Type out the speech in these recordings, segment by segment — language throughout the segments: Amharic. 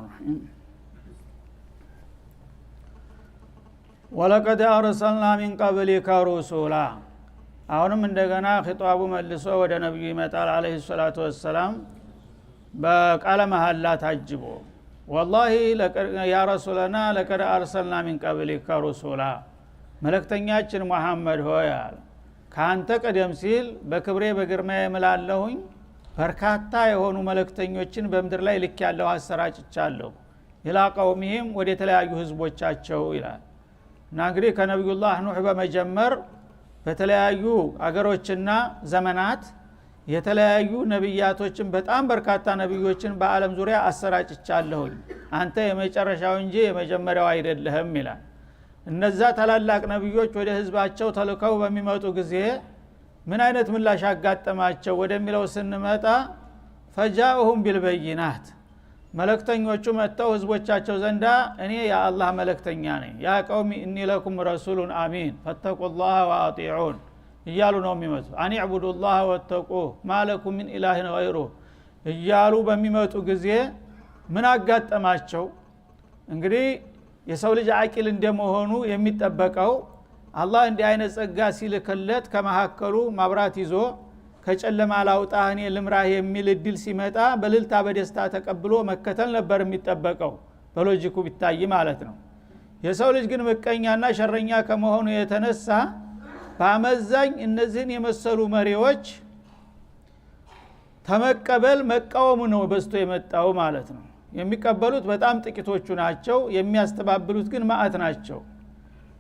الرحمن الرحيم ወለቀድ አርሰልና ሚን ቀብሊከ ሩሱላ አሁንም እንደገና ኺጣቡ መልሶ ወደ ነብዩ ይመጣል አለይሂ ሰላቱ ወሰለም በቃለ መሐላ ታጅቦ ወላሂ ያ ረሱላና ለቀድ አርሰልና ሚን ቀብሊከ ሩሱላ መልእክተኛችን መሐመድ ሆይ አለ ካንተ ቀደም ሲል በክብሬ በግርማዬ እምላለሁኝ በርካታ የሆኑ መልእክተኞችን በመድር ላይ ልክ ያለው አሰራጭቻለሁ ኢላ ቀውሚሂም ወደ ተለያዩ ህዝቦቻቸው ይላል እና እንግዲህ ከነብዩላህ ኑህ በመጀመር በተለያዩ አገሮችና ዘመናት የተለያዩ ነብያቶችን በጣም በርካታ ነብዮችን በአለም ዙሪያ አሰራጭቻለሁ አንተ የመጨረሻው እንጂ የመጀመሪያው አይደለህም ይላል እነዛ ታላላቅ ነብዮች ወደ ህዝባቸው ተልከው በሚመጡ ጊዜ ምን አይነት ምላሽ አጋጠማቸው ወደሚለው ስንመጣ ፈጃኡሁም ቢልበይናት መልእክተኞቹ መጥተው ህዝቦቻቸው ዘንዳ እኔ የአላህ መልእክተኛ ነኝ ያ ቀውሚ እኒ ለኩም ረሱሉን አሚን ፈተቁላህ ወአጢዑን እያሉ ነው የሚመጡ አን ዕቡዱላህ ወተቁሁ ማለኩም ምን ኢላሂን ገይሩ እያሉ በሚመጡ ጊዜ ምን አጋጠማቸው እንግዲህ የሰው ልጅ አቂል እንደመሆኑ የሚጠበቀው አላህ እንዲህ አይነት ጸጋ ሲልከለት ከመሐከሉ ማብራት ይዞ ከጨለማ ላውጣህ እኔ ልምራህ የሚል እድል ሲመጣ በልልታ በደስታ ተቀብሎ መከተል ነበር የሚጠበቀው በሎጂኩ ቢታይ ማለት ነው የሰው ልጅ ግን ምቀኛና ሸረኛ ከመሆኑ የተነሳ በአመዛኝ እነዚህን የመሰሉ መሪዎች ተመቀበል መቃወሙ ነው በስቶ የመጣው ማለት ነው የሚቀበሉት በጣም ጥቂቶቹ ናቸው የሚያስተባብሉት ግን ማአት ናቸው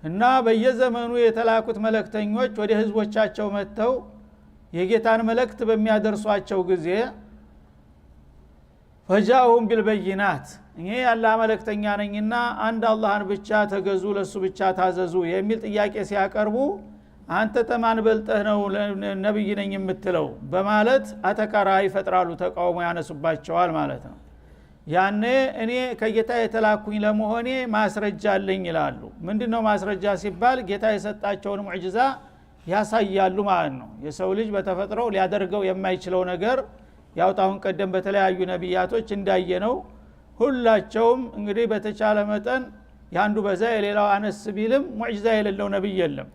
እና በየዘመኑ የተላኩት መልእክተኞች ወደ ህዝቦቻቸው መጥተው የጌታን መልእክት በሚያደርሷቸው ጊዜ ፈጃኡሁም ቢልበይናት እኔ ያላህ መልእክተኛ ነኝና አንድ አላህን ብቻ ተገዙ ለሱ ብቻ ታዘዙ የሚል ጥያቄ ሲያቀርቡ አንተ ተማን በልጠህ ነው ነብይ ነኝ የምትለው በማለት አተካራ ይፈጥራሉ ተቃውሞ ያነሱባቸዋል ማለት ነው ያኔ እኔ ከጌታ የተላኩኝ ለመሆኔ ማስረጃ አለኝ ይላሉ ምንድነው ማስረጃ ሲባል ጌታ የሰጣቸውን ሙዕጂዛ ያሳያሉ ማለት ነው የሰው ልጅ በተፈጥሮ ሊያደርገው የማይችለው ነገር ያውጣውን ቀደም በተለያዩ ነብያቶች እንዳየነው ሁላቸውም እንግዲህ በተቻለ መጠን ያንዱ በዛ የሌላው አነስ ቢልም ሙዕጂዛ የሌለው ነብይ የለም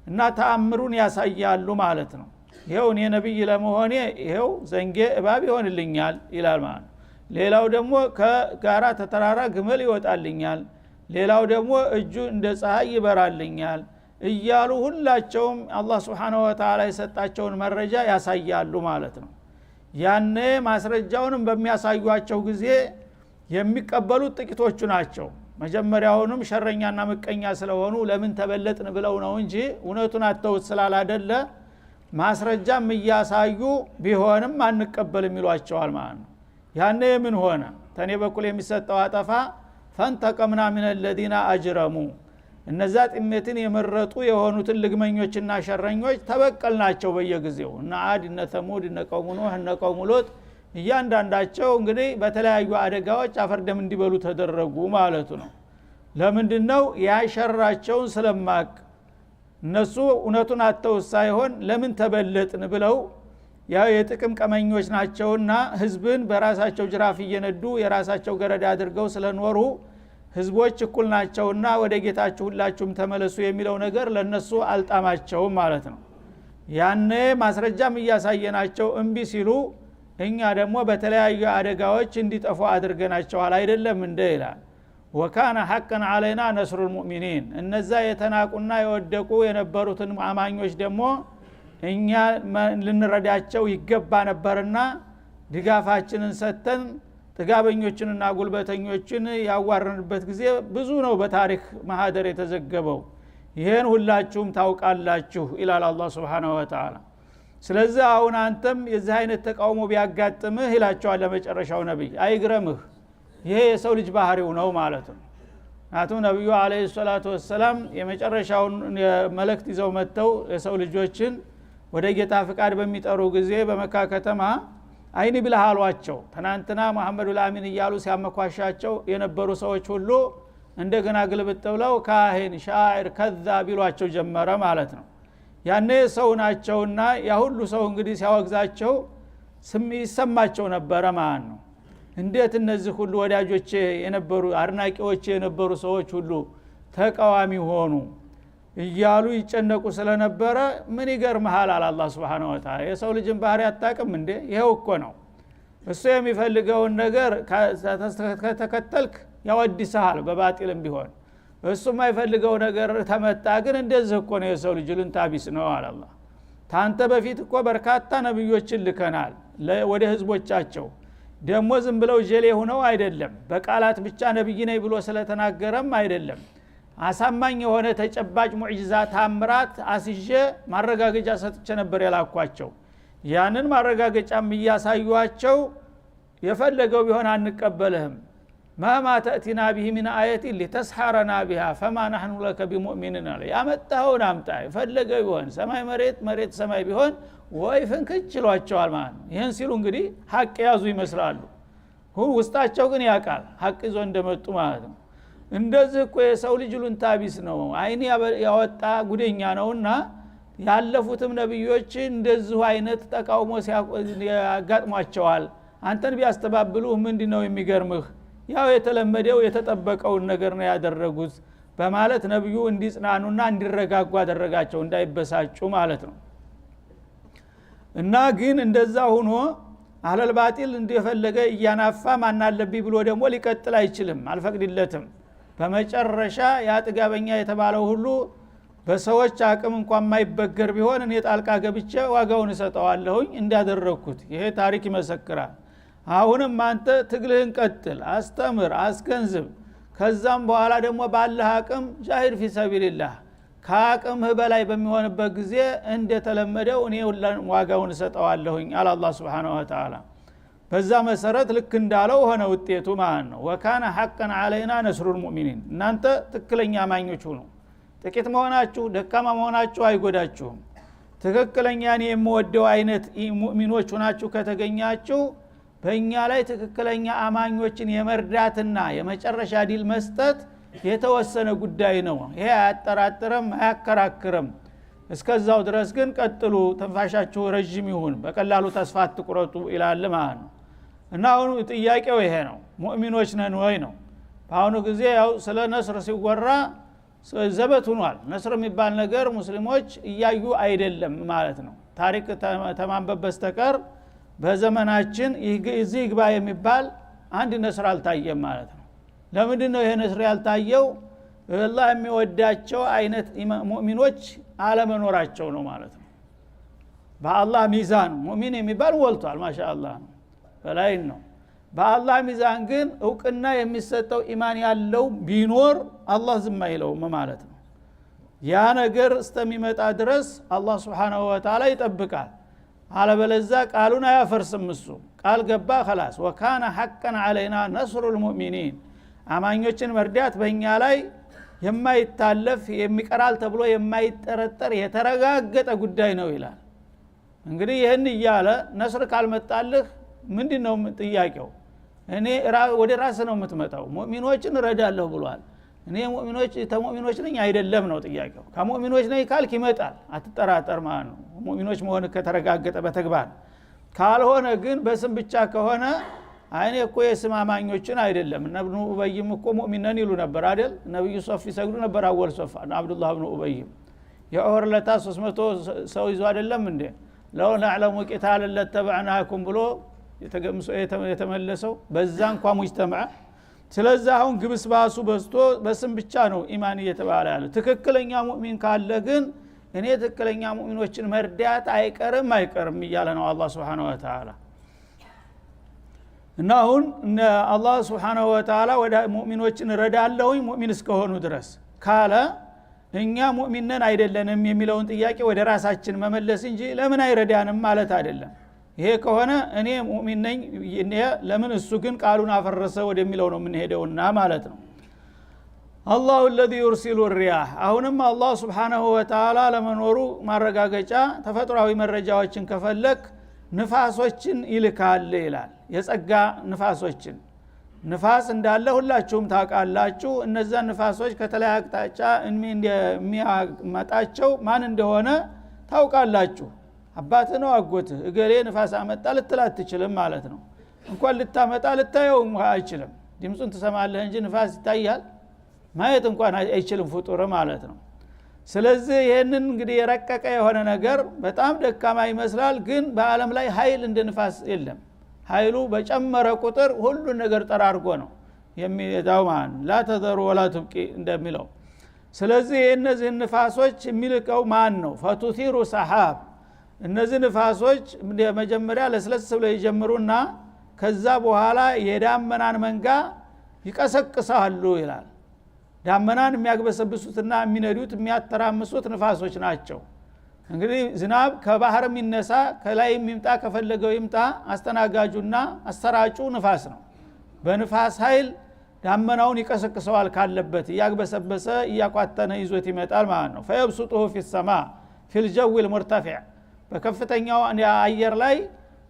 እና ተአምሩን ያሳያሉ ማለት ነው ይሄው እኔ ነብይ ለመሆኔ ይሄው ዘንጌ እባብ ይሆንልኛል ይላል ማለት ነው ሌላው ደግሞ ከጋራ ተተራራ ግመል ይወጣልኛል ሌላው ደግሞ እጁ እንደ ፀሐይ ይበራልኛል እያሉ ሁላቸውም አላህ Subhanahu Wa Ta'ala የሰጣቸውን መረጃ ያሳያሉ ማለት ነው ያኔ ማስረጃውንም በሚያሳዩአቸው ጊዜ የሚቀበሉት ጥቂቶቹ ናቸው መጀመሪያውንም ሸረኛና ምቀኛ ስለሆኑ ለምን ተበለጥን ብለው ነው እንጂ እውነቱን አተውት ስላላደለ ማስረጃም እያሳዩ ቢሆንም አንቀበልም ይሏቸዋል ማለት ነው ያኔ ምን ሆነ ተኔ በኩል የሚሰጠው አጠፋ ፈንተቀምና من الذين اجرموا እነዛ ጥሜትን የመረጡ የሆኑትን ልግመኞችና ሸረኞች ተበቀልናቸው በየጊዜው እና አድ እና ተሙድ እና ቀውሙ ኑህ እና ቀውሙ ሎጥ እያንዳንዳቸው እንግዲህ በተለያዩ አደጋዎች አፈርደም እንዲበሉ ተደረጉ ማለቱ ነው ለምንድነው ያሸራቸውን ስለማቅ እነሱ እውነቱን አተው ሳይሆን ለምን ተበለጥን ብለው ያ የጥቅም ቀመኞች ናቸውና ህዝብን በራሳቸው ጅራፍ እየነዱ የራሳቸው ገረድ አድርገው ስለኖሩ ህዝቦች እኩል ናቸውና ወደ ጌታችሁ ሁላችሁም ተመለሱ የሚለው ነገር ለነሱ አልጣማቸውም ማለት ነው ያኔ ማስረጃም እያሳየናቸው እንቢ ሲሉ እኛ ደግሞ በተለያዩ አደጋዎች እንዲጠፉ አድርገናቸዋል አይደለም እንደ ይላል ወካነ ሐቀን علينا نصر المؤمنين እነዛ የተናቁና የወደቁ የነበሩትን አማኞች ደግሞ እኛ ልንረዳቸው ይገባ ነበርና ድጋፋችንን ሰተን ጥጋበኞችንና ጉልበተኞችን ያዋረንበት ጊዜ ብዙ ነው በታሪክ ማህደር የተዘገበው ይሄን ሁላችሁም ታውቃላችሁ ኢላል አላህ Subhanahu Wa Ta'ala ስለዚህ አሁን አንተም የዚህ አይነት ተቃውሞ ቢያጋጥምህ ይላቸዋል ለመጨረሻው ነብይ አይግረምህ ይሄ የሰው ልጅ ባህሪው ነው ማለት ነው አቶ ነብዩ አለይሂ ሰላቱ ወሰለም የመጨረሻውን መልእክት ይዘው መጥተው የሰው ልጆችን ወደ ጌታ ፍቃድ በሚጠሩ ጊዜ በመካ ከተማ አይኒ ብለሃሏቸው ተናንተና መሐመዱል አሚን እያሉ ሲያመኳሻቸው የነበሩ ሰዎች ሁሉ እንደገና ግልብጥ ብለው ካህን ሻዒር ከዛብ ይሏቸው ጀመረ ማለት ነው ያኔ ሰው ናቸውና ያ ሁሉ ሰው እንግዲህ ሲያወግዛቸው ይሰማቸው ነበረ ማለት ነው እንዴት እነዚህ ሁሉ ወዳጆች የነበሩ አድናቂዎች የነበሩ ሰዎች ሁሉ ተቃዋሚ ሆኑ እያሉ ይጨነቁ ስለነበረ ምን ይገርምሃል አለ አላህ Subhanahu Wa Ta'ala የሰው ልጅን ባህሪ አታውቅም እንዴ ይሄው እኮ ነው እሱ የሚፈልገውን ነገር ከተከተልክ ያወድስሃል በባጢልም ቢሆን እሱ የማይፈልገው ነገር ተመጣ ግን እንደዚህ እኮ ነው የሰው ልጅ ልንታቢስ ነው አለ አላህ ታንተ በፊት እኮ በርካታ ነብዮችን ልከናል ወደ ህዝቦቻቸው ደሞ ዝም ብለው ጀሌ ሆነው አይደለም በቃላት ብቻ ነብይ ነኝ ብሎ ስለተናገረም አይደለም አሳማኝ የሆነ ተጨባጭ ሙዕጂዛ ታምራት አስጄ ማረጋገጫ ሰጥቼ ነበር ያላኳቸው ያንን ማረጋገጫም ያሳዩዋቸው የፈለገው ቢሆን አንቀበልህም ما تأتينا به من آية لتسحرنا بها فما نحن لك بمؤمنين ያመጣውን አምጣ የፈለገው ቢሆን ሰማይ መሬት ሰማይ ቢሆን ወይ ፍንክችሏቸዋል ማለት ነው ይሄን ሲሉ እንግዲህ ሐቅ ያዙ ይመስላሉ ውስጣቸው ግን ያቃል ሐቅ ይዞ እንደመጡ ማለት ነው እንደዚህ እኮ የሰው ልጅ ሉንታቢስ ነው አይን ያወጣ ጉደኛ ነውና ያለፉትም ነብዮች እንደዚህ አይነት ተቃውሞ ያጋጥሟቸዋል አንተን ቢያስተባብሉ ምንድነው የሚገርምህ ያው የተለመደው የተጠበቀውን ነገር ነው ያደረጉት በማለት ነብዩ እንዲጽናኑና እንዲረጋጉ አደረጋቸው እንዳይበሳጩ ማለት ነው እና ግን እንደዛ ሆኖ አህለል ባጢል እንደፈለገ እያናፋ ማናለብይ ብሎ ደግሞ ሊቀጥል አይችልም አልፈቅድለትም በመጨረሻ ያጥጋበኛ የተባለው ሁሉ በሰዎች አቅም እንኳን ማይበገር ቢሆን እኔ ጣልቃ ገብቼ ዋጋውን እሰጠዋለሁኝ እንዳደረኩት ይሄ ታሪክ ይመሰክራል አሁንም አንተ ትግልህን ቀጥል አስተምር አስገንዝብ ከዛም በኋላ ደግሞ ባለህ አቅም ጃሂድ ፊ ሰቢልላህ ከአቅምህ በላይ በሚሆንበት ጊዜ እንደተለመደው እኔ ዋጋውን እሰጠዋለሁኝ አለ አላህ Subhanahu Wa Ta'ala በዛ መሰረት ልክ እንዳለው ሆነ ውጤቱ ማለት ነው ወካነ ሐቀን علينا نصر المؤمنين እናንተ ትክክለኛ ማኞች ሁኑ ጥቂት መሆናችሁ ደካማ መሆናችሁ አይጎዳችሁም ትክክለኛን የምወደው አይነት ሙእሚኖች ሆናችሁ ከተገኛችሁ በእኛ ላይ ትክክለኛ አማኞችን የመርዳትና የመጨረሻ ዲል መስጠት የተወሰነ ጉዳይ ነው ይሄ አያጠራጥርም አያከራክርም እስከዛው ድረስ ግን ቀጥሉ ተንፋሻችሁ ረጅም ይሁን በቀላሉ ተስፋ አትቁረጡ ይላል ማለት ነው እና አሁን ጥያቄው ይሄ ነው ሙእሚኖች ነን ወይ ነው በአሁኑ ጊዜ ያው ስለ ነስር ሲወራ ዘበት ሆኗል ነስር የሚባል ነገር ሙስሊሞች እያዩ አይደለም ማለት ነው ታሪክ ተማንበብ በስተቀር በዘመናችን እዚህ ግባ የሚባል አንድ ነስር አልታየም ማለት ነው ለምንድነው ይሄ ነስር ያልታየው አላህ የሚወዳቸው አይነት ሙእሚኖች አለመኖራቸው ነው ማለት ነው በአላህ ሚዛን ሙእሚን የሚባል ወልቷል ማሻአላህ በላይ ነው በአላህ ሚዛን ግን እውቅና የሚሰጠው ኢማን ያለው ቢኖር አላህ ዝም አይለው ማለት ነው ያ ነገር እስተሚመጣ ድረስ አላህ Subhanahu Wa Ta'ala ይጠብቃል አለበለዛ ቃሉን አያፈርስም እሱ ቃል ገባ خلاص وكان حقا علينا نصر المؤمنين አማኞችን መርዳት በእኛ ላይ የማይታለፍ የሚቀራል ተብሎ የማይጠረጠር የተረጋገጠ ጉዳይ ነው ይላል እንግዲህ ይሄን ይያለ ነስር ካልመጣልህ ምንድነው ጥያቄው እኔ ወደ ራስ ነው የምትመጣው ሙእሚኖችን ረዳለሁ ብሏል እኔ ሙእሚኖች ነኝ አይደለም ነው ጥያቄው ከሙእሚኖች ነኝ ካልክ ይመጣል አትጠራጠር ማለት ነው ሙእሚኖች መሆን ከተረጋገጠ በተግባር ካልሆነ ግን በስም ብቻ ከሆነ አይኔ እኮ የስማማኞችን አይደለም ነብዩ ኡበይም እኮ ሙእሚን ነን ይሉ ነበር አይደል ነብዩ ሶፍ ይሰግዱ ነበር አወል ሶፍ አብዱላህ ኢብኑ ኡበይም የኦር ለታ 300 ሰው ይዞ አይደለም እንዴ ለው ነዕለሙ ቂታል ለተበዕናኩም ብሎ የተመለሰው በዛ እንኳን ሙጅተማዓ ስለዚህ አሁን ግብስባሱ በስቶ በስም ብቻ ነው ኢማን እየተባለ ያለ ትክክለኛ ሙእሚን ካለ ግን እኔ ትክክለኛ ሙእሚኖችን መርዳት አይቀርም እያለ ነው አላህ Subhanahu Wa Ta'ala እና አሁን አላህ Subhanahu Wa Ta'ala ወደ ሙእሚኖችን ረዳለሁኝ ሙእሚን እስከሆኑ ድረስ ካለ እኛ ሙእሚን ነን አይደለንም የሚለውን ጥያቄ ወደ ራሳችን መመለስ እንጂ ለምን አይረዳንም ማለት አይደለም ይሄ ከሆነ እኔ ሙእሚን ነኝ ለምን እሱ ግን ቃሉን አፈረሰ ወደሚለው ነው የምንሄደውና ማለት ነው አላሁ الذي يرسل الرياح አሁንም አላህ Subhanahu Wa Ta'ala ለመኖሩ ማረጋገጫ ተፈጥሯዊ መረጃዎችን ከፈለክ ንፋሶችን ይልካል ይላል የጸጋ ንፋሶችን ንፋስ እንዳለ ሁላችሁም ታውቃላችሁ እነዛ ንፋሶች ከተለያየ አቅጣጫ የሚያመጣቸው ማን እንደሆነ ታውቃላችሁ አባት ነው አጎት እገሌ ንፋስ አመጣ ልትላት ትችልም ማለት ነው እንኳን ልታመጣ ልታየው አይችልም ድምጹን ትሰማለህ እንጂ ንፋስ ይታያል ማየት እንኳን አይችልም ፍጡር ማለት ነው ስለዚህ ይሄንን እንግዲህ የረቀቀ የሆነ ነገር በጣም ደካማ ይመስላል ግን በአለም ላይ ኃይል እንደ ንፋስ የለም ኃይሉ በጨመረ ቁጥር ሁሉ ነገር ጠራርጎ ነው የሚሄዳው ማን ላ ተዘሩ ወላ ትብቂ እንደሚለው ስለዚህ እነዚህ ንፋሶች የሚልቀው ማን ነው ፈቱሲሩ ሰሃብ እነዚህ ንፋሶች መጀመሪያ ለስለስ ብለው ይጀምሩና ከዛ በኋላ የዳመናን መንጋ ይቀሰቅሳሉ ይላል ዳመናን የሚያግበሰብሱትና የሚነዱት የሚያተራምሱት ንፋሶች ናቸው እንግዲህ ዝናብ ከባህርም ይነሳ ከላይ የሚምጣ ከፈለገው ይምጣ አስተናጋጁና አሰራጩ ንፋስ ነው በንፋስ ኃይል ዳመናውን ይቀሰቅሰዋል ካለበት ያግበሰበሰ ያቋተነ ይዞት ይመጣል ማለት ነው فيبسطه في السماء في الجو المرتفع በከፍተኛው አየር ላይ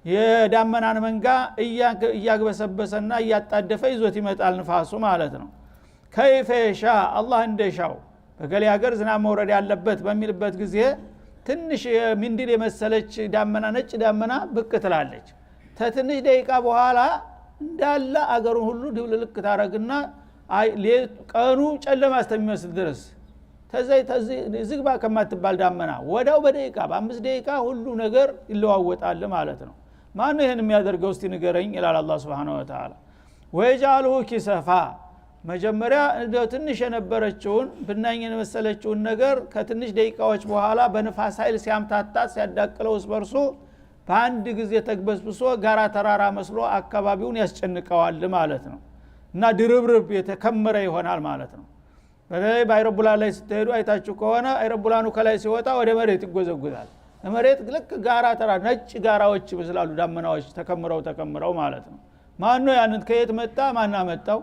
የዳመናን መንጋ ያግበሰበሰና ያጣደፈ ይዞት ይመጣል ንፋሱ ማለት ነው كيف يشاء الله እንደሻው በገሌ ሀገር ዝናብ መውረድ ያለበት በሚልበት ጊዜ ትንሽ ምንድል የመሰለች ዳመና ነጭ ዳመና ብቅ ትላለች ተትንሽ ደቂቃ በኋላ እንዳለ አገሩን ሁሉ ድብልልቅ ታረግና ቀኑ ጨለማ እስከሚመስል ድረስ ተዘይ ዝግባ ከማትባል ዳመና ወዳው በደቂቃ በ5 ደቂቃ ሁሉ ነገር ይለዋወጣል ማለት ነው ማን ነው ይሄን የሚያደርገው እስቲ ንገረኝ ይላል አላህ Subhanahu Wa Ta'ala ወይጃልሁ ኪሰፋ መጀመሪያ እንደው ትንሽ የነበረችውን ብናኝን መሰለችውን ነገር ከትንሽ ደቂቃዎች በኋላ በንፋስ ኃይል ሲያምታታት ሲያዳቅለው ስበርሱ በአንድ ጊዜ ተግበስብሶ ጋራ ተራራ መስሎ አካባቢውን ያስጨንቀዋል ማለት ነው እና ድርብርብ የተከመረ ይሆናል ማለት ነው በላይ በአይሮፕላን ላይ ስትሄዱ አይታችሁ ከሆነ አይሮፕላኑ ከላይ ሲወጣ ወደ መሬት ይጎዘጉዛል መሬት ልክ ጋራ ተራራ ነጭ ጋራዎች ይመስላሉ ዳመናዎች ተከምረው ማለት ነው ማን ነው ያንን ከየት መጣ ማን አመጣው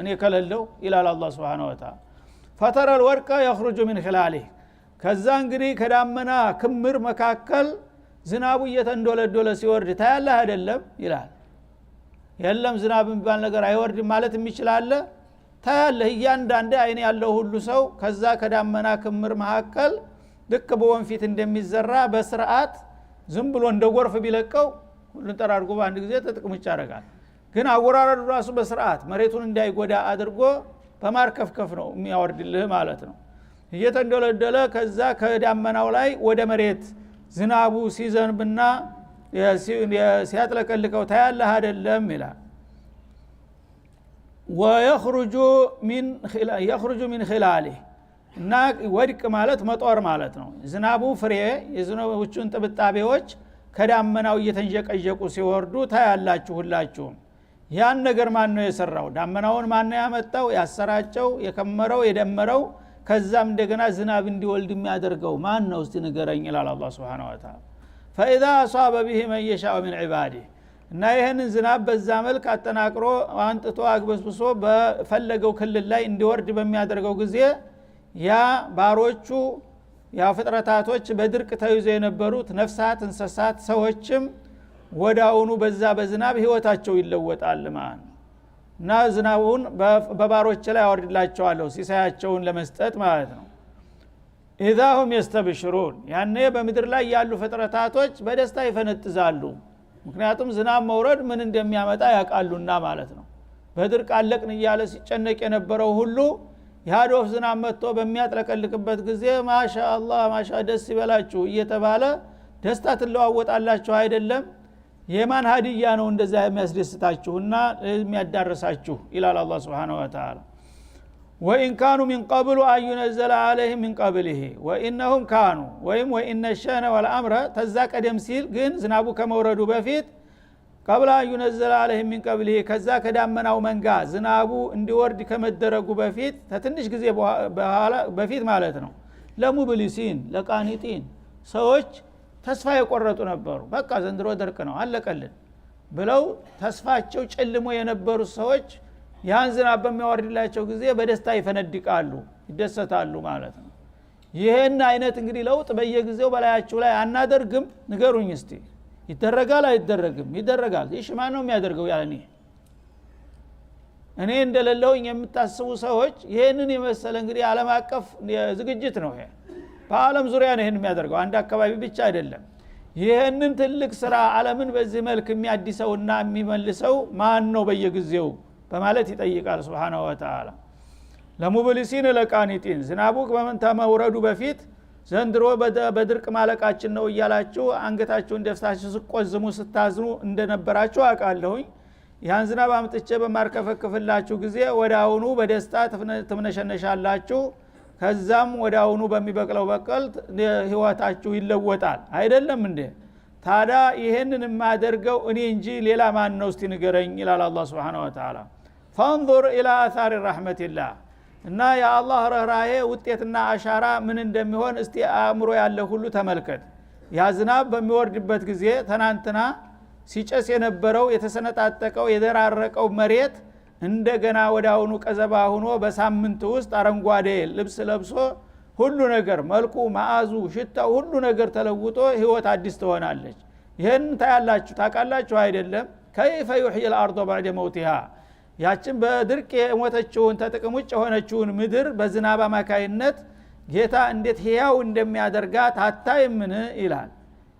እኔ ከለለው ይላል አላህ Subhanahu Wa Ta'ala فترى الورق يخرج من خلاله ከዛ እንግዲህ ከዳመና ክምር መካከል ዝናቡ እየተንዶለዶለ ሲወርድ ታያለህ አይደለም ይላል የለም ዝናብ የሚባል ነገር አይወርድም ማለት የሚችላል ታያለህ እያንዳንዱ አይኔ ያለው ሁሉ ሰው ከዛ ከዳመና ክምር መካከል ልክ በወንፊት እንደሚዘራ በስርዓት ዝም ብሎ እንደጎርፍ ቢለቀው ሁሉን ጠራርጎ በአንድ ጊዜ ተጥቅምጭ ያደርጋል ግን አወራረዱ ራሱ በስርዓት መሬቱን እንዳይጎዳ አድርጎ በማርከፍከፍ ነው የሚያወርድልህ ማለት ነው እየተንዶለደለ ከዛ ከዳመናው ላይ ወደ መሬት ዝናቡ ሲዘንብና ሲያጥለቀልቀው ታያለህ አይደለም ይላል ويخرج من خلاله እና ወድቅ ማለት መጦር ማለት ነው ዝናቡ ፍሬ የዝናቦቹን ጥብጣቤዎች ከዳመናው እየተንጀቀጀቁ ሲወርዱ ታያላችሁ ሁላችሁም ያን ነገር ማን ነው የሰራው ዳመናውን ማን ነው ያመጣው ያሰራጨው የከመረው የደመረው ከዛም እንደገና ዝናብ እንዲወልድ የሚያደርገው ማን ነው እስቲ ንገረኝ ይላል አላህ Subhanahu Wa Ta'ala فاذا اصاب به من يشاء من عباده እና ይሄንን ዝናብ በዛ መልክ አጠናቅሮ አንጥቶ አግበስብሶ በፈለገው ክልል ላይ እንዲወርድ በሚያደርገው ጊዜ ያ ባሮቹ ያ ፍጥረታቶች በድርቅ ተይዘው የነበሩት ነፍሳት እንስሳት ሰዎችም ወዳውኑ በዛ በዝናብ ህይወታቸው ይለወጣል ማለት እና ዝናቡን በባሮች ላይ አወርድላቸዋለሁ ሲሳያቸውን ለመስጠት ማለት ነው ኢዛሁም يستبشرون ያኔ በመድር ላይ ያሉ ፍጥረታቶች በደስታ ይፈነጥዛሉ ምክንያቱም ዝናብ መውረድ ምን እንደሚያመጣ ያቃሉና ማለት ነው በድርቅ አለቅን ይያለ ሲጨነቅ የነበረው ሁሉ ያዶፍ ዝናብ መጥቶ በሚያጥለቀልቅበት ጊዜ ማሻአላህ ማሻ ደስ ይበላችሁ እየተባለ ደስታ ትለዋወጣላችሁ አይደለም የማን ሀዲያ ነው እንደዛ የሚያስደስታችሁና የሚያዳርሳችሁ ኢላላ አላህ Subhanahu Wa Ta'ala وإن كانوا من قبل أن ينزل عليهم من قبله وإنهم كانوا وإن الشأن والأمر تزاك دمسيل ግን ዝናቡ ከመውረዱ በፊት قبل أن ينزل عليهم من قبله ከዛከ ዳመናው መንጋ ዝናቡ እንዲወርድ ከመደረጉ በፊት ተትንሽ ጊዜ በፊት ማለት ነው ለሙብሊሲን ለቃኒጢን ሰዎች ተስፋ የቆረጡ ነበሩ በቃ ዘንድሮ ደርቅ ነው አለቀልን ብለው ተስፋቸው ጨልሞ የነበሩ ሰዎች ያን ዝናብ በሚያወርድላቸው ጊዜ በደስታ ይፈነድቃሉ ይደሰታሉ ማለት ነው ይሄን አይነት እንግዲህ ለውጥ በየጊዜው በላያችሁ ላይ አናደርግም ንገሩኝ እስቲ ይደረጋል አይደረግም ይደረጋል እሺ ማን ነው የሚያደርገው ያለኔ እኔ እንደሌለውኝ የምታስቡ ሰዎች ይሄንን የመሰለ እንግዲህ ዓለም አቀፍ ዝግጅት ነው ይሄ በአለም ዙሪያ ነው ይሄን የሚያደርገው አንድ አካባቢ ብቻ አይደለም ይሄንን ትልቅ ስራ ዓለምን በዚህ መልክ የሚያድሰውና የሚመልሰው ማን ነው በየጊዜው በማለት ይጠይቃል ሱብሃነሁ ወተዓላ። ለሙብሊሲን ለቃኒቲን ዝናቡ በመንታ መውረዱ በፊት ዘንድሮ በድርቅ ማለቃችን ነው እያላችሁ አንገታችሁን ደፍታችሁ ስቆዝሙ ስታዝኑ እንደነበራችሁ አውቃለሁኝ። ያን ዝናብ አምጥቼ በማርከፈክፍላችሁ ጊዜ ወዳውኑ በደስታ ትምነሸነሻላችሁ። ከዛም ወዳውኑ በሚበቅለው በቀል ህይወታችሁ ይለወጣል አይደለም እንዴ? ታዲያ ይሄንን የማደርገው እኔ እንጂ ሌላ ማን ነው እስቲ ንገረኝ ይላል አላህ Subhanahu Wa Ta'ala። فانظر الى اثار رحمه الله እና የአላህ ርህራሄ ውጤትና አሻራ ምን እንደሚሆን እስቲ አእምሮ ያለ ሁሉ ተመልከት። ያ ዝናብ በሚወርድበት ጊዜ ተናንተና ሲጨስ የነበረው የተሰነጣጠቀው የደራረቀው መሬት እንደገና ወዳውኑ ቀዘባ ሆኖ በሳምንት ውስጥ አረንጓዴ ልብስ ለብሶ ሁሉ ነገር መልኩ ማአዙ ሽታው ሁሉ ነገር ተለውጦ ህይወት አዲስ ትሆናለች። ይሄን ታያላችሁ ታቃላችሁ አይደለም? كيف يحيي الارض بعد موتها ያችን በድርቅ የሞተችውን ተጥቅም ውጭ የሆነችውን ምድር በዝናብ አማካይነት ጌታ እንዴት ህያው እንደሚያደርጋት አታይምን ይላል።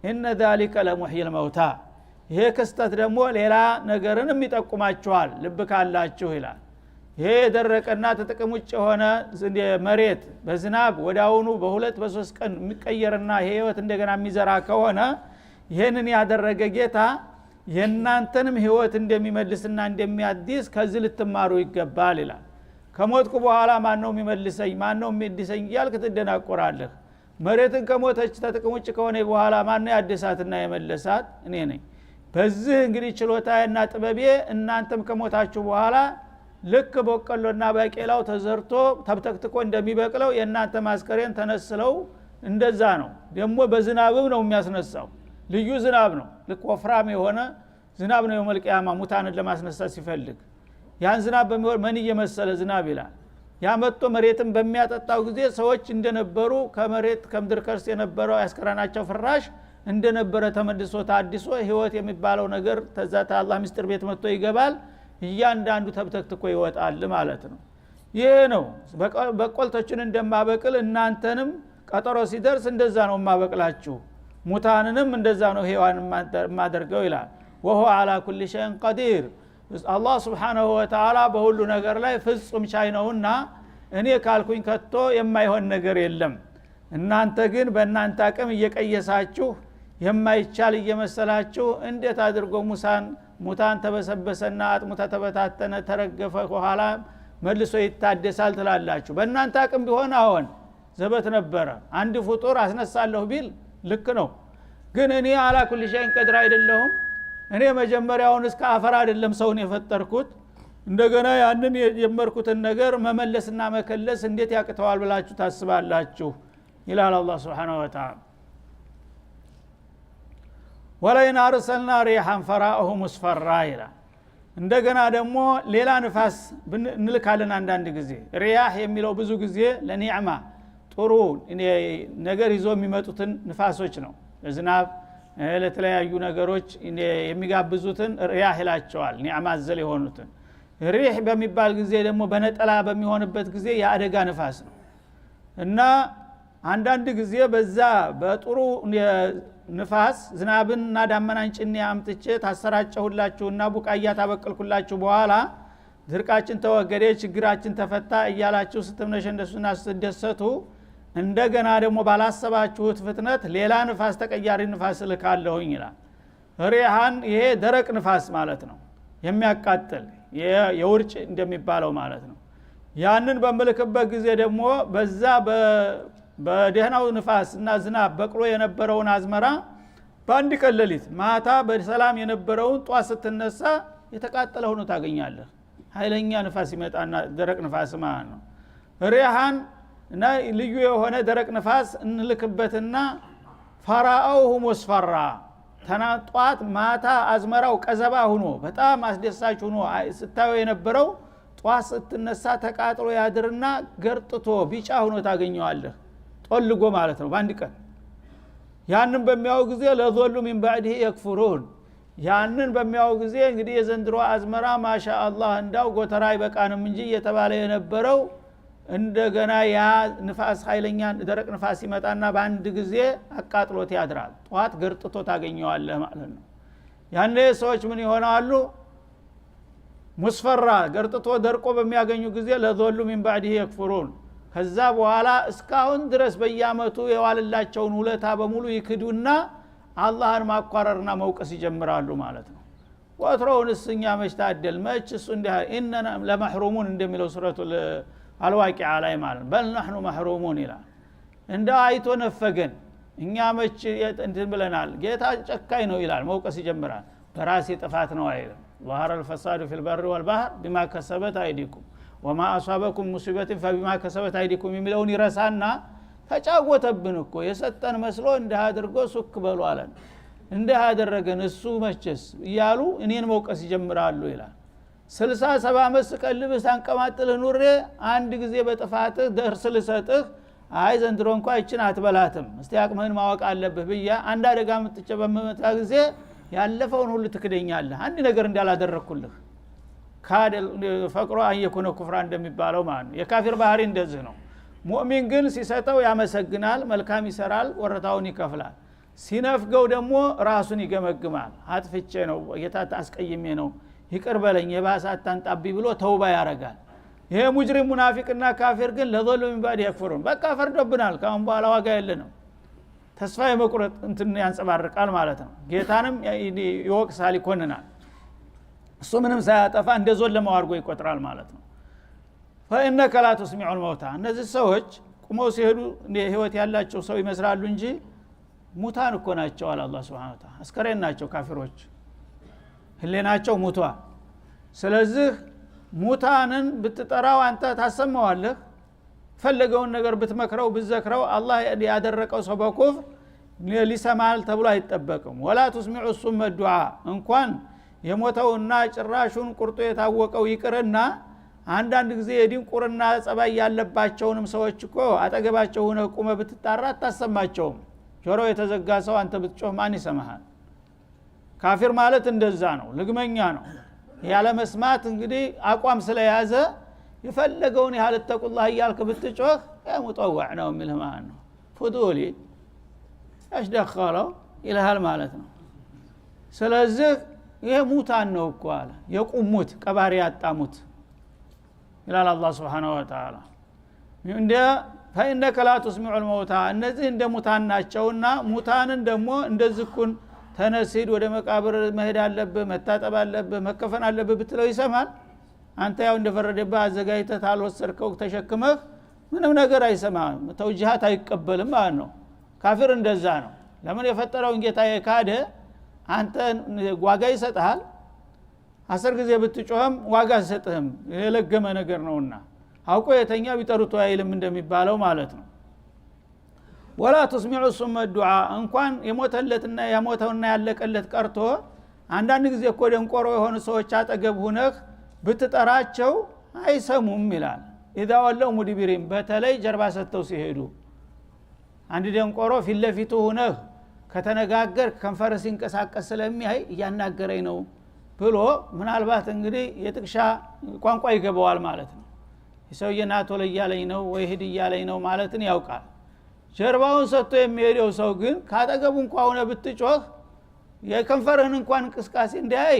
إن ذلك لمحيي الموتى ይሄ ክስተት ደግሞ ሌላ ነገርንም ይጠቁማችኋል ልብ ካላችሁ ይላል። ይሄ የደረቀና ተጥቅም ውጭ የሆነ መሬት በዝናብ ወዳውኑ በሁለት በሶስት ቀን የሚቀየርና ህይወት እንደገና የሚዘራ ከሆነ ይሄንን ያደረገ ጌታ የናንተንም ህይወት እንደሚመልስና እንደሚያድስ ከዚህ ልትማሩ ይገባል ይላል። ከሞትኩ በኋላ ማን ነው የሚመልሰኝ ማን ነው የሚያድሰኝ እያልክ ትደናቆራለህ። መሬትን ከሞተች ተጥቅም ውጭ ከሆነ በኋላ ማን ነው ያድሳትና የመለሳት? እኔ ነኝ። በዚህ እንግዲህ ችሎታዬና ጥበቤ እናንተም ከሞታችሁ በኋላ ልክ በቆሎና ባቄላው ተዘርቶ ተብተክትኮ እንደሚበቅለው የእናንተ ማስከሬን ተነስለው እንደዛ ነው። ደግሞ በዝናብም ነው የሚያስነሳው። ልዩ ዝናብ ነው። ልክ ወፍራም የሆነ ዝናብ ነው የውመል ቂያማ ሙታንን ለማስነሳት ሲፈልግ ያን ዝናብ በሚወር ማን እየመሰለ ዝናብ ይላል። ያመጣ መሬትን በሚያጠጣው ጊዜ ሰዎች እንደነበሩ ከመሬት ከምድር ከርስ የነበረው ያስከራናቸው ፍራሽ እንደነበረ ተመልሶ ታድሶ ህይወት የሚባለው ነገር ተዛታ አላህ ምስጢር ቤት መጥቶ ይገባል። እያንዳንዱ ተብተክትኮ ይወጣል ማለት ነው። ይሄ ነው በቆልቶችን እንደማበቅል እናንተንም ቀጠሮ ሲደርስ እንደዛ ነው ማበቅላችሁ። ሙታንንም እንደዛ ነው ህያዋን ማደርገው ይላል። وهو على كل شيء قدير الله سبحانه وتعالى በሁሉ ነገር ላይ ፍጹም ቻይ ነውና እኔ ካልኩኝ ከቶ የማይሆን ነገር የለም። እናንተ ግን በእናንተ አቅም እየቀየሳችሁ የማይቻል እየመሰላችሁ እንዴት አድርጎ ሙታን ተበሰበሰና አጥሙታ ተበታተነ ተረገፈ በኋላ መልሶ ይታደሳል ትላላችሁ። በእናንተ አቅም ቢሆን አሁን ዘበት ነበረ አንድ ፍጡር አስነሳለሁ ቢል ልክ ነው። ግን እኔ አላ ኩል ሸይን ቀድር አይደለሁም? እኔ መጀመሪያውን እስከ አፈር አይደለም ሰውን የፈጠርኩት? እንደገና ያንን የጀመርኩትን ነገር መመለስና መከለስ እንዴት ያቅተዋል ብላችሁ ታስባላችሁ? ይላል አላህ Subhanahu Wa Ta'ala። ወለይን አርሰልና ሪሃን ፈራአሁ ሙስፈራ ይላል። እንደገና ደግሞ ሌላ ንፋስ እንልካለን አንዳንድ ጊዜ። ሪያህ የሚለው ብዙ ጊዜ ለኒዕማ ጥሩ ነገር ይዞ የሚመጡትን ንፋሶች ነው። ለዝናብ ለተለያዩ ነገሮች የሚጋብዙትን ሪያህ ይላቸዋል። ኒዕማ ዘል የሆኑትን ሪህ በሚባል ጊዜ ደግሞ በነጠላ በሚሆንበት ጊዜ የአደጋ ንፋስ ነው እና አንዳንድ ጊዜ በዛ በጥሩ ንፋስ ዝናብንና ዳመናን ጭኔ አምጥቼ ታሰራጨሁላችሁና ቡቃያ ታበቅልኩላችሁ በኋላ ድርቃችን ተወገደ ችግራችን ተፈታ እያላችሁ ስትምነሸነሱና ስትደሰቱ እንደገና ደግሞ ባላሰባችሁት ፍጥነት ሌላ ንፋስ ተቀያሪ ንፋስ ልካለሁኝ ይላል። ሪሃን ይሄ ደረቅ ንፋስ ማለት ነው፣ የሚያቃጥል የውርጭ እንደሚባለው ማለት ነው። ያንን በመልከበት ጊዜ ደግሞ በዛ በደህናው ንፋስና ዝናብ በቅሎ የነበረውን አዝመራ በአንድ ቀን ሌሊት ማታ በሰላም የነበረውን ጧት ስትነሳ የተቃጠለ ሆኖ ታገኛለህ። ኃይለኛ ንፋስ ይመጣና ደረቅ ንፋስ ማለት ነው። ሪሃን እና ልዩ የሆነ ደረቅ ንፋስ እንልክበትና ፈራአሁ ሙስፈራ ተናጧት ማታ አዝመራው ቀዘባ ሆኖ በጣም አስደሳች ሆኖ ስታዩ የነበረው ጧት ስትነሳ ተቃጥሎ ያድርና ገርጥቶ ቢጫ ሆኖ ታገኘዋለህ። ጦልጎ ማለት ነው በአንድ ቀን። ያንን በሚያው ጊዜ ለዘሉ من بعده يكفرون ያንን በሚያው ጊዜ እንግዲህ የዘንድሮ አዝመራ ማሻአላህ እንዳው ጎተራ ይበቃንም እንጂ የተባለ የነበረው እንደገና ያ ንፋስ ኃይለኛ ደረቅ ንፋስ ይመጣና በአንድ ጊዜ አቃጥሎት ያድራል ጧት ገርጥቶ ታገኘዋለህ ማለት ነው ያኔ ሰዎች ምን ይሆናሉ ሙስፈራ ገርጥቶ ደርቆ በሚያገኙ ጊዜ ለዘሉ من بعده يكفرون ከዛ በኋላ እስካሁን ድረስ በየአመቱ የዋለላቸውን ውለታ በሙሉ ይክዱና አላህን ማቋረርና መውቀስ ይጀምራሉ ማለት ነው ወትሮውንስ እኛ መች ታደል መች እሱ እንዲህ ኢነና ለመሕሩሙን እንደሚለው ሱረቱል አልዋቂዓ ላይ ማለት በል نحن محرومون ይላል እንደ አይቶ ነፈገን እኛ መች እንትን ብለናል ጌታ ጨካኝ ነው ይላል መውቀስ ይጀምራል በራሴ ጥፋት ነው አይደል ظهر الفساد في البر والبحر بما كسبت ايديكم وما اصابكم مصيبه فبما كسبت ايديكم የሚለውን ይረሳና ተጫወተብን እኮ የሰጠን መስሎ እንደ አድርጎ ሱክ በሉ አለን እንደ አደረገን እሱ መቸስ ይያሉ እኔን መውቀስ ይጀምራሉ ይላል 60-70 አመት ቀልብስ አንቀማጥልህ ኑሬ አንድ ጊዜ በጥፋትህ ደርስ ልሰጥህ አይ ዘንድሮ እንኳን እቺን አትበላትም እስቲ አቅምህን ማወቅ አለብህ ብያ አንድ አደጋ ምትጨበመታ ጊዜ ያለፈውን ሁሉ ትክደኛለህ አንድ ነገር እንዳላደረኩልህ ካደል ፈቅሮ አየኩነ ኩፍራ እንደሚባለው ማለት ነው የካፊር ባህሪ እንደዚህ ነው ሙእሚን ግን ሲሰጠው ያመሰግናል መልካም ይሰራል ወረታውን ይከፍላል ሲነፍገው ደግሞ ራሱን ይገመግማል አጥፍቼ ነው ጌታ አስቀይሜ ነው ይቅር በለኝ የባሳት ታንጣቢ ብሎ ተውባ ያረጋል ይሄ ሙጅሪም ሙናፊቅና ካፊር ግን ለዘሉ من بعد يكفرون በቃ ፈርዶብናል ካሁን በኋላ ዋጋ የለንም ተስፋ የመቁረጥ እንትን ያንጸባርቃል ማለት ነው ጌታንም ይወቅሳል ይኮንናል እሱ ምንም ሳያጠፋ እንደዞን ለማዋርጎ ይቆጥራል ማለት ነው فإنك لا تسمع الموتى እነዚህ ሰዎች ቁመው ሲሄዱ ህይወት ያላቸው ሰው ይመስላሉ እንጂ ሙታን እኮ ናቸው አለ አላህ Subhanahu Wa Ta'ala አስከሬን ናቸው ካፊሮች ህሌናቸው ሙቷል ስለዚህ ሙታንን ብትጠራው አንተ ታሰማዋለህ ፈለገውን ነገር ብትመክረው ብትዘክረው አላህ ያደረቀው ሰው በኩፍር ሊሰማል ተብሎ አይጠበቅም ولا تسمع الصم الدعاء እንኳን የሞተውና ጭራሹን ቁርጡ የታወቀው ይቅርና አንዳንድ ጊዜ የድንቁርና ጸባይ ያለባቸውንም ሰዎች እኮ አጠገባቸው ሆነ ቁመ ብትጣራ አታሰማቸውም ጆሮ የተዘጋ ሰው አንተ ብትጮህ ማን ይሰማሃል ካፊር ማለት እንደዛ ነው ልግመኛ ነው ያለ መስማት እንግዲህ አቋም ስለያዘ የፈለገውን ያህል ተቁላህ ይያልክ ብትጮህ ሙጠዋዕ ነው የሚልህ ማለት ነው ፉዱሊ አሽደኸለው ይልሃል ማለት ነው ስለዚህ ይሄ ሙታን ነው እኮ አለ የቁሙት ቀባሪ ያጣሙት ይላል አላህ Subhanahu Wa Ta'ala እንደ فإنك لا تسمع الموتى እነዚህ እንደ ሙታን ናቸውና ሙታንን ደግሞ እንደዝኩን ተነሲድ ወደ መቃብር መሄድ አለብህ መታጠብ አለብህ መከፈን አለብህ ብትለው ይሰማል አንተ ያው እንደፈረደብህ አዘጋጅተህ ታልወሰድከው ተሸክመህ ምንም ነገር አይሰማም ተውጂሃት አይቀበልም ማለት ነው ካፊር እንደዛ ነው ለምን የፈጠረውን ጌታ የካደ አንተ ዋጋ ይሰጣል 10 ጊዜ ብትጮህም ዋጋ አይሰጥህም የለገመ ነገር ነውና አውቆ የተኛ ቢጠሩት አይልም እንደሚባለው ማለት ነው ولا تسمع الصم الدعاء እንኳን የሞተለትና ያሞተውና ያለቀለት ቀርቶ አንዳንድ ጊዜ እኮ ደንቆሮ የሆኑ ሰዎች አጠገብ ሆነህ ብትጠራቸው አይሰሙም ይላል اذا ولوا مدبرين በተለይ ጀርባ ሰጥተው ሲሄዱ አንድ ደንቆሮ ፊት ለፊቱ ሆነህ ከተነጋገር ከንፈር ሲንቀሳቀስ ስለሚያይ እያናገረኝ ነው ብሎ ምናልባት እንግዲህ የጥቅሻ ቋንቋ ይገባዋል ማለት ነው ይሰውየና ቶሎ እያለኝ ነው ወይ ሂድ እያለኝ ነው ማለትን ያውቃል ጀርባውን ሰጥቶ የሚሄደው ሰው ግን ካጠገቡ እንኳን ሆነ ብትጮህ የከንፈርህን እንኳን እንቅስቃሴ እንዳይ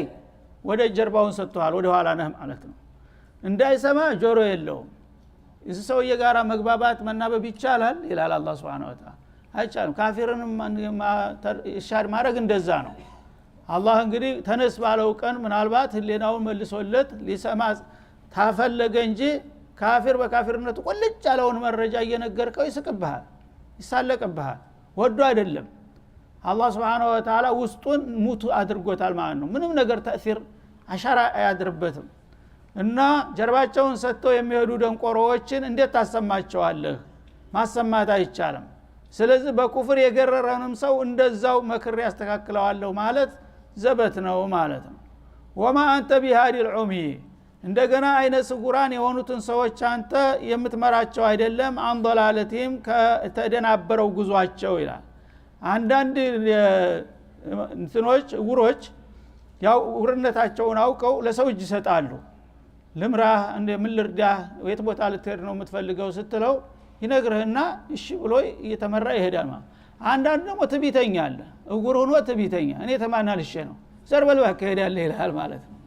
ወደ ጀርባውን ሰጥቷል ወደ ኋላ ነህ ማለት ነው እንዳይሰማ ጆሮ የለውም እዚህ ሰውዬ ጋራ መግባባት መናበብ ይቻላል ይላል አላህ Subhanahu Wa Ta'ala አይቻልም ካፊርንም ኢርሻድ ማድረግ እንደዛ ነው አላህ እንግዲህ ተነስ ባለው ቀን ምናልባት ህሊናውን መልሶለት ሊሰማ ታፈለገ እንጂ ካፊር በካፊርነቱ ቁልጭ ያለውን መረጃ እየነገርከው ይስቅብሃል ይሳለቅብሃል ወዶ አይደለም አላህ Subhanahu Wa Ta'ala ውስጡን ሙት አድርጎታል ማለት ነው ምንም ነገር ተእሲር አሻራ አያድርበትም እና ጀርባቸውን ሰጥተው የሚሄዱ ደንቆሮዎችን እንዴት ታሰማቸዋለህ ማሰማት አይቻልም ስለዚህ በኩፍር የገረረንም ሰው እንደዛው መክር ያስተካክለዋለሁ ማለት ዘበት ነው ማለት ነው وما انت بهادي العمي እንደገና አይነ ስጉራን የሆኑትን ሰዎች አንተ የምትመራቸው አይደለም አንضلالتهم ከተደናበረው ጉዟቸው ይላል አንዳንድ እንትኖች ውሮች ያው ውርነታቸውን አውቀው ለሰው እጅ ይሰጣሉ ልምራህ ምን ልርዳህ የት ቦታ ልትሄድ ነው የምትፈልገው ስትለው ይነግርህና እሺ ብሎ እየተመራ ይሄዳል ማለት አንዳንድ ደግሞ ትቢተኛ አለ እጉር ሆኖ ትቢተኛ እኔ ተማናልሽ ነው ዘርበልባ ከሄዳለህ ይላል ማለት ነው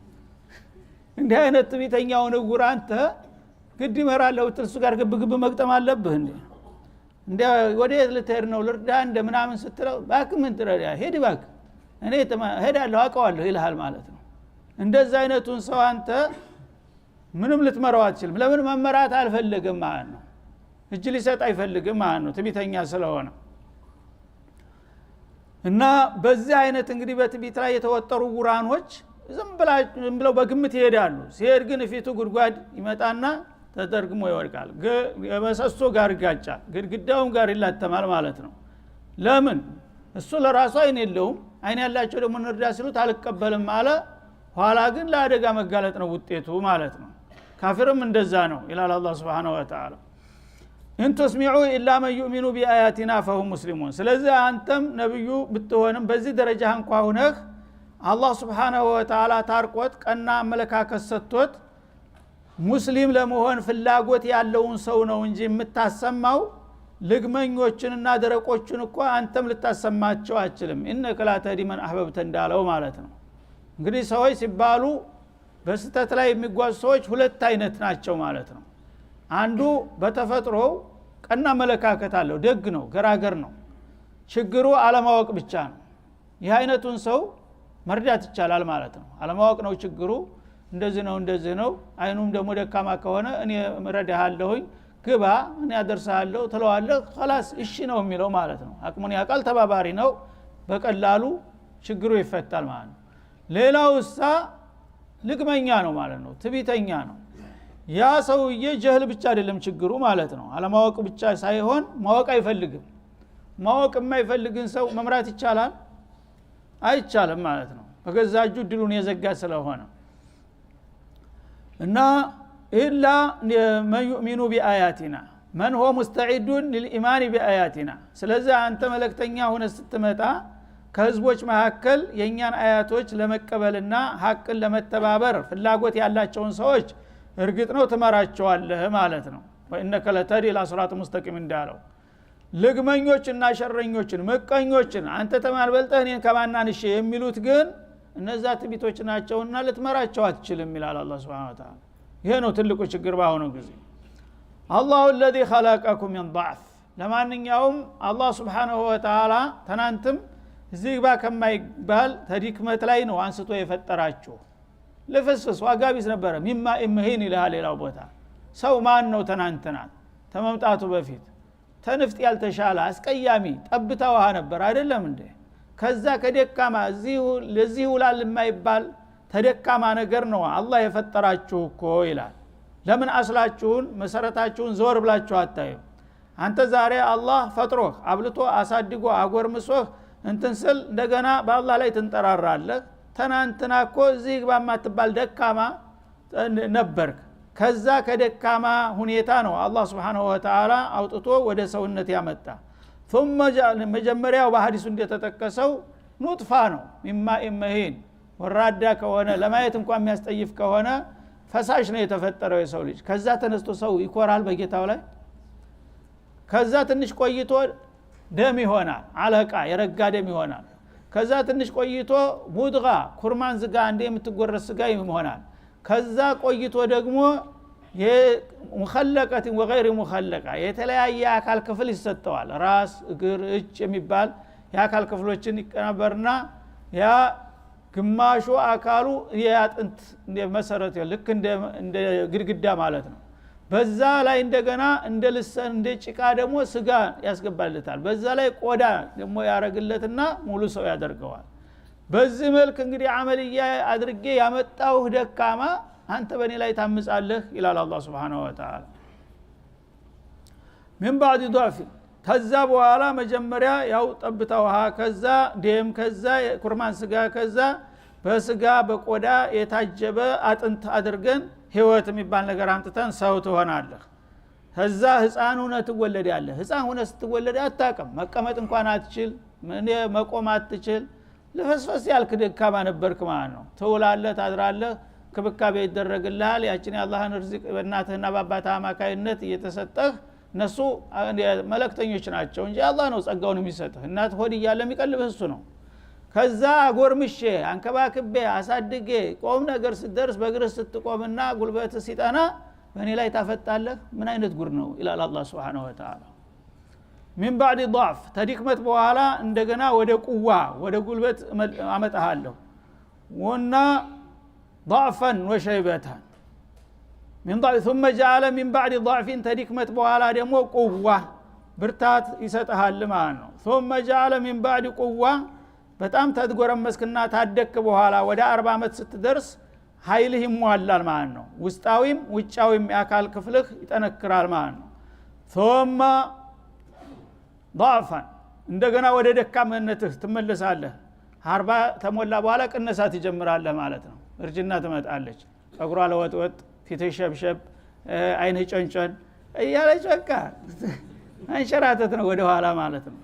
እንዲህ አይነት ትቢተኛውን እጉር አንተ ግድ ይመራለው እሱ ጋር ግብግብ መግጠም አለብህ እንደ ወዴት ልትሄድ ነው ልርዳ እንደምናምን ስትለው ባክ ምን ትረዳ ሄድ ባክ እኔ ሄዳለሁ አውቀዋለሁ ይልሃል ማለት ነው እንደዛ አይነቱን ሰው አንተ ምንም ልትመራው አትችልም ለምን መመራት አልፈልግም ማለት ነው እጅ ሊሰጥ አይፈልግም ማለት ነው ትቢተኛ ስለሆነ እና በዚህ አይነት እንግዲህ በትቢት ላይ የተወጠሩ ጉራኖች ዝም ብለው በግምት ይሄዳሉ ሲሄድ ግን ፊቱ ጉድጓድ ይመጣና ተደርግሞ ይወድቃል በሰሶ ጋር ይጋጫል ግድግዳውም ጋር ይላተማል ማለት ነው ለምን እሱ ለራሱ አይን የለውም አይን ያላቸው ደግሞ እንርዳ ሲሉት አልቀበልም አለ ኋላ ግን ለአደጋ መጋለጥ ነው ውጤቱ ማለት ነው ካፊርም እንደዛ ነው ይላል አላህ Subhanahu Wa Ta'ala እንተስሚዑ ኢላ መን ይኡሚኑ ቢአያቲና ፈሁም ሙስሊሙን ስለዚህ አንተም ነብዩ ብትሆንም በዚህ ደረጃ እንኳን ሆነህ አላህ Subhanahu Wa Ta'ala ታርቆት ቀና አመለካከት ሰጥቶት ሙስሊም ለመሆን ፍላጎት ያለውን ሰው ነው እንጂ የምታሰማው ልግመኞችንና ደረቆችን እኮ አንተም ልታሰማቸው አትችልም ኢነከ ላ ተህዲ መን አህበብተ እንዳለው ማለት ነው እንግዲህ ሰዎች ሲባሉ በስተት ላይ የሚጓዙ ሰዎች ሁለት አይነት ናቸው ማለት ነው አንዱ በተፈጥሮ ቀና መለካከት አለው ደግ ነው ገራገር ነው ችግሩ አለማወቅ ብቻ ነው ይህ አይነቱን ሰው መርዳት ይቻላል ማለት ነው አለማወቅ ነው ችግሩ እንደዚህ ነው አይኑም ደግሞ ደካማ ከሆነ እኔ እረዳሃለሁኝ ግባ እኔ አደርሳለሁ ተለዋለህ خلاص እሺ ነው የሚለው ማለት ነው አቅሙን ያቃል ተባባሪ ነው በቀላሉ ችግሩ ይፈታል ማለት ነው ሌላውሳ ልግመኛ ነው ማለት ነው ትቢተኛ ነው ያ ሰውዬ ጀህል ብቻ አይደለም ችግሩ ማለት ነው አለማወቅ ብቻ ሳይሆን ማወቅ አይፈልግም ማወቅ የማይፈልግን ሰው መምራት ይቻላል አይቻልም ማለት ነው በገዛጁ ድሉን የዘጋ ስለሆነ እና ኢላ መን ይኡሚኑ ቢአያቲና መን هو مستعد للإيمان بآياتنا ስለዚህ አንተ መልእክተኛ ሆነ ስትመጣ ከህዝቦች መካከል የኛን አያቶች ለመቀበልና ሐቅን ለመተባበር ፍላጎት ያላቸውን ሰዎች እርግጥ ነው ተመራቸዋለህ ማለት ነው ወኢነከ ለተህዲ ኢላ ሲራጥ ሙስተቂም እንዳለው ልግመኞችና ሸረኞችን መቀኞችን አንተ ተማልበልጠህ እኔን ከማናንሽ የሚሉት ግን እነዛ ትቢቶች ናቸውና ልትመራቸው አትችልም ይላል አላህ Subhanahu Wa Ta'ala ይሄ ነው ትልቁ ችግር ባሁን ጊዜ አላሁ الذي خلقكم من ضعف ለማንኛውም አላህ Subhanahu Wa Ta'ala ተናንተም እዚህ ባ ከማይባል ተዲክመት ላይ ነው አንስቶ የፈጠራችሁ ለፈስፈስ ዋጋቢስ ነበር ሚማ ኢመሂን ይላል ሌላው ቦታ ሰው ማን ነው ተናንተና ተመምጣቱ በፊት ተንፍጥ ያልተሻለ አስቀያሚ ጠብታ ውሃ ነበር አይደለም እንዴ ከዛ ከደካማ ለዚህ ውላል የማይባል ተደካማ ነገር ነው አላህ የፈጠራችሁ እኮ ይላል ለምን አስላችሁን መሰረታችሁን ዞር ብላችሁ አታዩ አንተ ዛሬ አላህ ፈጥሮህ አብልቶ አሳድጎ አጎርምሶህ እንትን ስል እንደገና በአላህ ላይ ትንጠራራለህ ተናንተና እኮ እዚህ ግባ ማትባል ደካማ ነበርክ ከዛ ከደካማ ሁኔታ ነው አላህ Subhanahu Wa Ta'ala አውጥቶ ወደ ሰውነት ያመጣ ثم መጀመሪያው በሐዲሱ እንደተጠቀሰው ኑጥፋ ነው ሚማ ኢመሂን ወራዳ ከሆነ ለማየት እንኳን የሚያስጠይፍ ከሆነ ፈሳሽ ነው የተፈጠረው የሰው ልጅ ከዛ ተነስቶ ሰው ይኮራል በጌታው ላይ ከዛ ትንሽ ቆይቶ ደም ይሆናል አለቃ የረጋ ደም ይሆናል ከዛ ትንሽ ቆይቶ ሙድጋ ኩርማን ዝጋ እንደ የምትጎረስ ስጋ ይሆናል ከዛ ቆይቶ ደግሞ የሙኸለቀት ወغير ሙኸለቃ የተለያየ አካል ክፍል ይሰጠዋል ራስ እግር እጅ የሚባል የአካል ክፍሎችን ይቀናበርና ያ ግማሹ አካሉ ያጥንት መሰረት ልክ እንደ ግድግዳ ማለት ነው በዛ ላይ እንደገና እንደ ልሰን እንደ ጭቃ ደግሞ ስጋ ያስገባለታል በዛ ላይ ቆዳ ደግሞ ያረግለትና ሙሉ ሰው ያደርገዋል በዚህ መልክ እንግዲህ አመልያ አድርጌ ያመጣው ደካማ አንተ በኔ ላይ ታምጻለህ ይላል አላህ Subhanahu Wa Ta'ala من بعد ضعف ከዛ በኋላ መጀመሪያ ያው ጠብታ ውሃ ከዛ ደም ከዛ ኩርማን ስጋ ከዛ በስጋ በቆዳ የታጀበ አጥንት አድርገን ህይወት የሚባል ነገር አምጥተን ሰው ትሆናለህ ከዛ ህፃን ሆነ ትወለዳለህ ህፃን ሆነ ስትወለድ አታቀም መቀመጥ እንኳን አትችል መቆም አትችል ለፈስፈስ ያልክ ደካማ ነበርክ ማለት ነው ትውላለህ ታድራለህ ክብካቤ ይደረግልሃል ያችን የአላህን ርዝቅ በእናትህና በአባትህ አማካይነት እየተሰጠህ እነሱ መለክተኞች ናቸው እንጂ አላህ ነው ጸጋውን የሚሰጥህ እናት ሆድ እያለ የሚቀልብህ እሱ ነው ከዛ ጎርምሼ አንከባክቤ አሳድጌ ቆም ነገር ስትደርስ በእግር ስትቆምና ጉልበት ሲጠና በእኔ ላይ ታፈጣለህ ምን አይነት ጉር ነው ይላል አላህ Subhanahu Wa Ta'ala من بعد ضعف ተድክመት በኋላ እንደገና ወደ ቁዋ ወደ ጉልበት አመጣሃለሁ ወና ضعفا وشيبة من ضعف ثم جعل من بعد ضعف ተድክመት በኋላ ደግሞ ቁዋ ብርታት ይሰጣል ማለት ነው ثم جعل من بعد قوة በጣም ተድጎረመስክና ታደክ በኋላ ወደ 40 አመት ስትደርስ ኃይልህ ይሟላል ማለት ነው ውስጣዊም ውጫዊም የአካል ክፍልህ ይጠነክራል ማለት ነው ثم ضعفا እንደገና ወደ ደካማነትህ ትመለሳለህ 40 ተሞላ በኋላ ቅነሳት ይጀምራል ማለት ነው እርጅና ትመጣለች ጸጉሯ ለወጥወጥ ፊትህ ሸብሸብ አይንህ ጨንጨን እያለች በቃ አንሸራተት ነው ወደ ኋላ ማለት ነው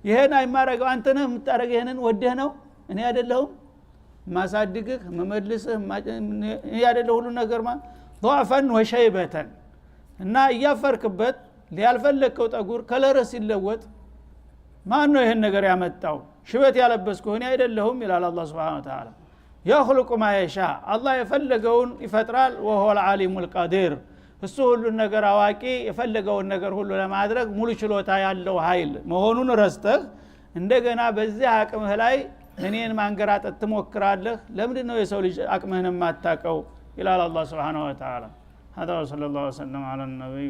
ይሄን አይማረገው አንተ ነህ የምታረገው ይሄንን ወደህ ነው እኔ አይደለሁም ማሳድግህ መመልስህ ያደለ ሁሉ ነገር ضعفا وشيبة እና እያፈርክበት ሊያልፈለከው ጠጉር ከለረስ ሲለወጥ ማን ነው ይሄን ነገር ያመጣው ሽበት ያለበስኩ እኔ አይደለሁም ይላል አላህ Subhanahu Wa Ta'ala يخلق ما يشاء الله የፈለገውን ይፈጥራል وهو العليم القدير እሱ ሁሉ ነገር አዋቂ የፈለገውን ነገር ሁሉ ለማድረግ ሙሉ ችሎታ ያለው ኃይል መሆኑን ረስተህ እንደገና በዚህ አቅምህ ላይ እኔን ማንገራጠት ትሞክራለህ ለምንድን ነው የሰው ልጅ አቅምህን ማታቀው ይላል አላህ Subhanahu Wa Ta'ala هذا صلى الله عليه وسلم على النبي